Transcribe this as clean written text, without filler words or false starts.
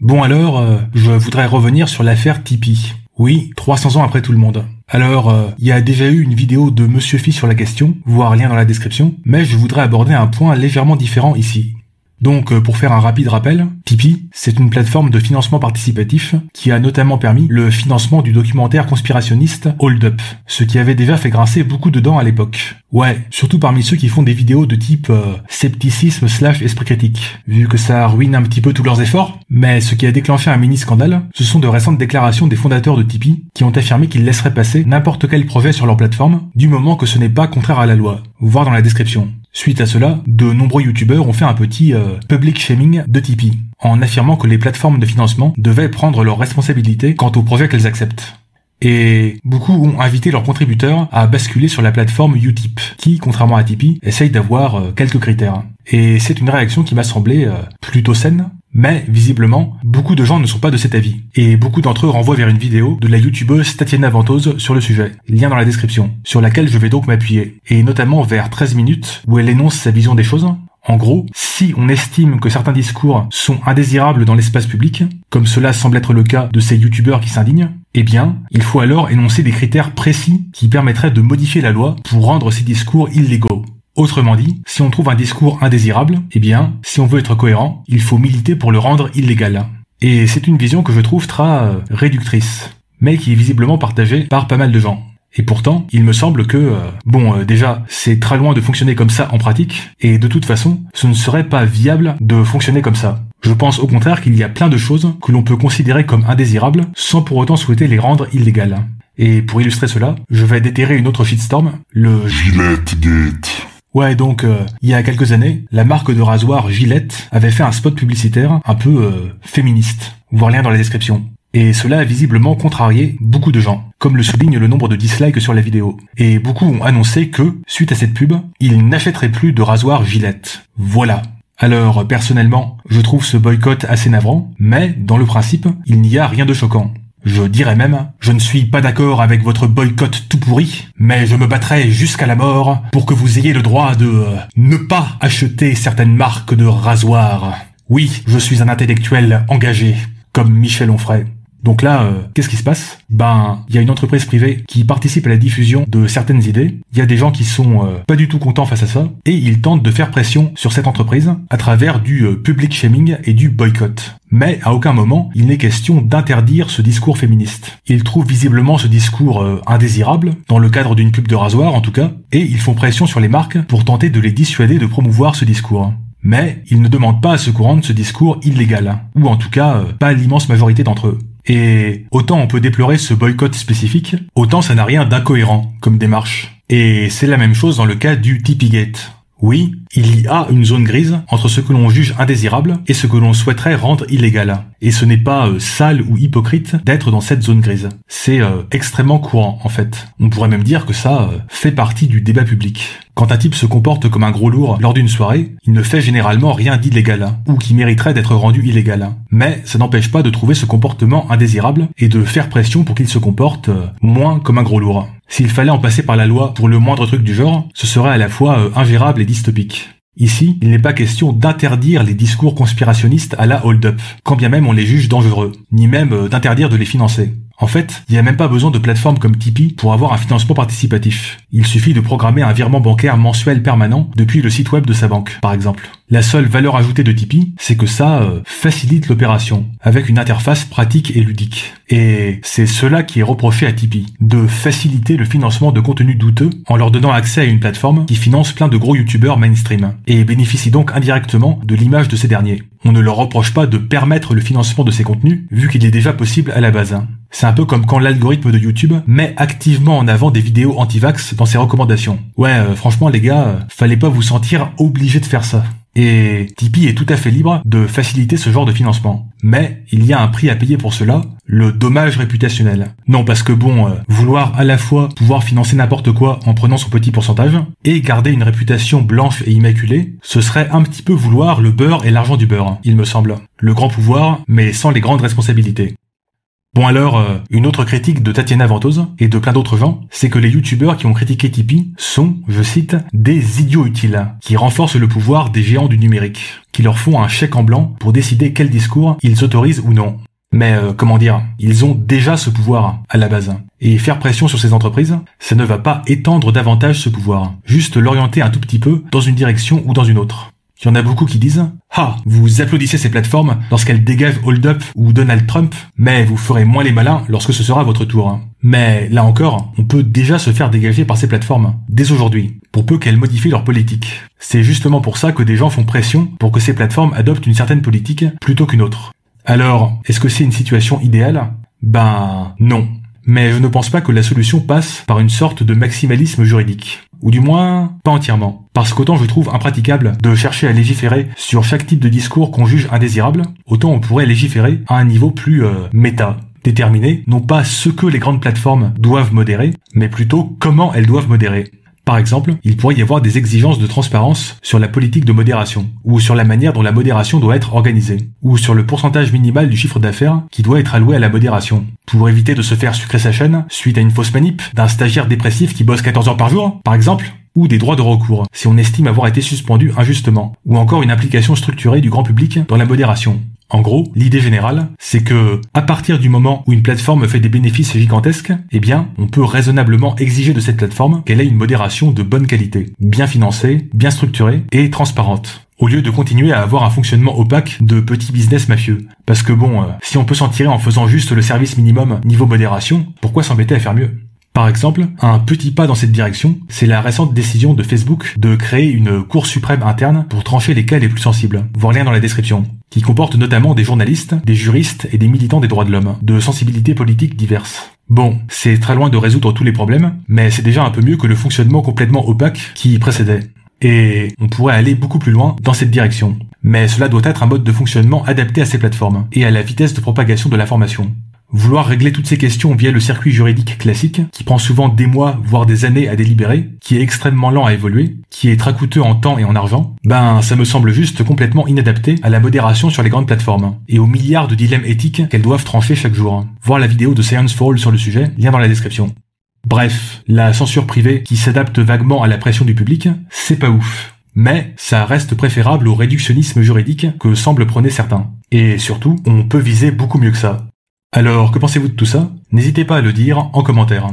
Bon alors, je voudrais revenir sur l'affaire Tipeee. Oui, 300 ans après tout le monde. Alors, il y a déjà eu une vidéo de Monsieur Phi sur la question, voire lien dans la description, mais je voudrais aborder un point légèrement différent ici. Donc, pour faire un rapide rappel, Tipeee, c'est une plateforme de financement participatif qui a notamment permis le financement du documentaire conspirationniste Hold Up, ce qui avait déjà fait grincer beaucoup de dents à l'époque. Ouais, surtout parmi ceux qui font des vidéos de type scepticisme/esprit critique, vu que ça ruine un petit peu tous leurs efforts, mais ce qui a déclenché un mini-scandale, ce sont de récentes déclarations des fondateurs de Tipeee qui ont affirmé qu'ils laisseraient passer n'importe quel projet sur leur plateforme, du moment que ce n'est pas contraire à la loi, voir dans la description. Suite à cela, de nombreux youtubeurs ont fait un petit public shaming de Tipeee, en affirmant que les plateformes de financement devaient prendre leurs responsabilités quant aux projets qu'elles acceptent. Et beaucoup ont invité leurs contributeurs à basculer sur la plateforme Utip, qui, contrairement à Tipeee, essaye d'avoir quelques critères. Et c'est une réaction qui m'a semblé plutôt saine, mais visiblement, beaucoup de gens ne sont pas de cet avis. Et beaucoup d'entre eux renvoient vers une vidéo de la youtubeuse Tatiana Ventose sur le sujet, lien dans la description, sur laquelle je vais donc m'appuyer, et notamment vers 13 minutes où elle énonce sa vision des choses. En gros, si on estime que certains discours sont indésirables dans l'espace public, comme cela semble être le cas de ces youtubeurs qui s'indignent, eh bien, il faut alors énoncer des critères précis qui permettraient de modifier la loi pour rendre ces discours illégaux. Autrement dit, si on trouve un discours indésirable, eh bien, si on veut être cohérent, il faut militer pour le rendre illégal. Et c'est une vision que je trouve très réductrice, mais qui est visiblement partagée par pas mal de gens. Et pourtant, il me semble que, déjà, c'est très loin de fonctionner comme ça en pratique, et de toute façon, ce ne serait pas viable de fonctionner comme ça. Je pense au contraire qu'il y a plein de choses que l'on peut considérer comme indésirables, sans pour autant souhaiter les rendre illégales. Et pour illustrer cela, je vais déterrer une autre shitstorm, le Gillettegate. Ouais, donc, il y a quelques années, la marque de rasoir Gillette avait fait un spot publicitaire un peu féministe, voire lien dans la description. Et cela a visiblement contrarié beaucoup de gens, comme le souligne le nombre de dislikes sur la vidéo. Et beaucoup ont annoncé que, suite à cette pub, ils n'achèteraient plus de rasoir Gillette. Voilà. Alors, personnellement, je trouve ce boycott assez navrant, mais, dans le principe, il n'y a rien de choquant. Je dirais même, je ne suis pas d'accord avec votre boycott tout pourri, mais je me battrai jusqu'à la mort pour que vous ayez le droit de ne pas acheter certaines marques de rasoirs. Oui, je suis un intellectuel engagé, comme Michel Onfray. Donc là, qu'est-ce qui se passe ? Il y a une entreprise privée qui participe à la diffusion de certaines idées, il y a des gens qui sont pas du tout contents face à ça, et ils tentent de faire pression sur cette entreprise à travers du public shaming et du boycott. Mais à aucun moment, il n'est question d'interdire ce discours féministe. Ils trouvent visiblement ce discours indésirable, dans le cadre d'une pub de rasoir en tout cas, et ils font pression sur les marques pour tenter de les dissuader de promouvoir ce discours. Mais ils ne demandent pas à ce qu'on rende ce discours illégal, ou en tout cas pas l'immense majorité d'entre eux. Et autant on peut déplorer ce boycott spécifique, autant ça n'a rien d'incohérent comme démarche. Et c'est la même chose dans le cas du Tipeegate. Oui, il y a une zone grise entre ce que l'on juge indésirable et ce que l'on souhaiterait rendre illégal. Et ce n'est pas sale ou hypocrite d'être dans cette zone grise. C'est extrêmement courant en fait. On pourrait même dire que ça fait partie du débat public. Quand un type se comporte comme un gros lourd lors d'une soirée, il ne fait généralement rien d'illégal, ou qui mériterait d'être rendu illégal. Mais ça n'empêche pas de trouver ce comportement indésirable et de faire pression pour qu'il se comporte moins comme un gros lourd. S'il fallait en passer par la loi pour le moindre truc du genre, ce serait à la fois ingérable et dystopique. Ici, il n'est pas question d'interdire les discours conspirationnistes à la hold-up, quand bien même on les juge dangereux, ni même d'interdire de les financer. En fait, il n'y a même pas besoin de plateforme comme Tipeee pour avoir un financement participatif. Il suffit de programmer un virement bancaire mensuel permanent depuis le site web de sa banque, par exemple. La seule valeur ajoutée de Tipeee, c'est que ça facilite l'opération, avec une interface pratique et ludique. Et c'est cela qui est reproché à Tipeee, de faciliter le financement de contenus douteux en leur donnant accès à une plateforme qui finance plein de gros youtubeurs mainstream, et bénéficie donc indirectement de l'image de ces derniers. On ne leur reproche pas de permettre le financement de ces contenus, vu qu'il est déjà possible à la base. C'est un peu comme quand l'algorithme de YouTube met activement en avant des vidéos anti-vax dans ses recommandations. Ouais, franchement les gars, fallait pas vous sentir obligé de faire ça. Et Tipeee est tout à fait libre de faciliter ce genre de financement. Mais il y a un prix à payer pour cela, le dommage réputationnel. Non, parce que vouloir à la fois pouvoir financer n'importe quoi en prenant son petit pourcentage, et garder une réputation blanche et immaculée, ce serait un petit peu vouloir le beurre et l'argent du beurre, il me semble. Le grand pouvoir, mais sans les grandes responsabilités. Bon alors, une autre critique de Tatiana Ventose et de plein d'autres gens, c'est que les youtubeurs qui ont critiqué Tipeee sont, je cite, des idiots utiles, qui renforcent le pouvoir des géants du numérique, qui leur font un chèque en blanc pour décider quel discours ils autorisent ou non. Mais comment dire, ils ont déjà ce pouvoir à la base. Et faire pression sur ces entreprises, ça ne va pas étendre davantage ce pouvoir, juste l'orienter un tout petit peu dans une direction ou dans une autre. Il y en a beaucoup qui disent « Ah, vous applaudissez ces plateformes lorsqu'elles dégagent Hold Up ou Donald Trump, mais vous ferez moins les malins lorsque ce sera votre tour. » Mais là encore, on peut déjà se faire dégager par ces plateformes, dès aujourd'hui, pour peu qu'elles modifient leur politique. C'est justement pour ça que des gens font pression pour que ces plateformes adoptent une certaine politique plutôt qu'une autre. Alors, est-ce que c'est une situation idéale? Ben non. Mais je ne pense pas que la solution passe par une sorte de maximalisme juridique. Ou du moins, pas entièrement. Parce qu'autant je trouve impraticable de chercher à légiférer sur chaque type de discours qu'on juge indésirable, autant on pourrait légiférer à un niveau plus méta. Déterminer non pas ce que les grandes plateformes doivent modérer, mais plutôt comment elles doivent modérer. Par exemple, il pourrait y avoir des exigences de transparence sur la politique de modération, ou sur la manière dont la modération doit être organisée, ou sur le pourcentage minimal du chiffre d'affaires qui doit être alloué à la modération, pour éviter de se faire sucrer sa chaîne suite à une fausse manip d'un stagiaire dépressif qui bosse 14 heures par jour, par exemple, ou des droits de recours, si on estime avoir été suspendu injustement, ou encore une implication structurée du grand public dans la modération. En gros, l'idée générale, c'est que, à partir du moment où une plateforme fait des bénéfices gigantesques, eh bien, on peut raisonnablement exiger de cette plateforme qu'elle ait une modération de bonne qualité, bien financée, bien structurée et transparente, au lieu de continuer à avoir un fonctionnement opaque de petits business mafieux. Parce que bon, si on peut s'en tirer en faisant juste le service minimum niveau modération, pourquoi s'embêter à faire mieux ? Par exemple, un petit pas dans cette direction, c'est la récente décision de Facebook de créer une cour suprême interne pour trancher les cas les plus sensibles, voir lien dans la description, qui comporte notamment des journalistes, des juristes et des militants des droits de l'homme, de sensibilités politiques diverses. Bon, c'est très loin de résoudre tous les problèmes, mais c'est déjà un peu mieux que le fonctionnement complètement opaque qui y précédait. Et on pourrait aller beaucoup plus loin dans cette direction. Mais cela doit être un mode de fonctionnement adapté à ces plateformes, et à la vitesse de propagation de l'information. Vouloir régler toutes ces questions via le circuit juridique classique, qui prend souvent des mois, voire des années à délibérer, qui est extrêmement lent à évoluer, qui est très coûteux en temps et en argent, ben ça me semble juste complètement inadapté à la modération sur les grandes plateformes, et aux milliards de dilemmes éthiques qu'elles doivent trancher chaque jour. Voir la vidéo de Science for All sur le sujet, lien dans la description. Bref, la censure privée qui s'adapte vaguement à la pression du public, c'est pas ouf. Mais ça reste préférable au réductionnisme juridique que semblent prôner certains. Et surtout, on peut viser beaucoup mieux que ça. Alors, que pensez-vous de tout ça? N'hésitez pas à le dire en commentaire.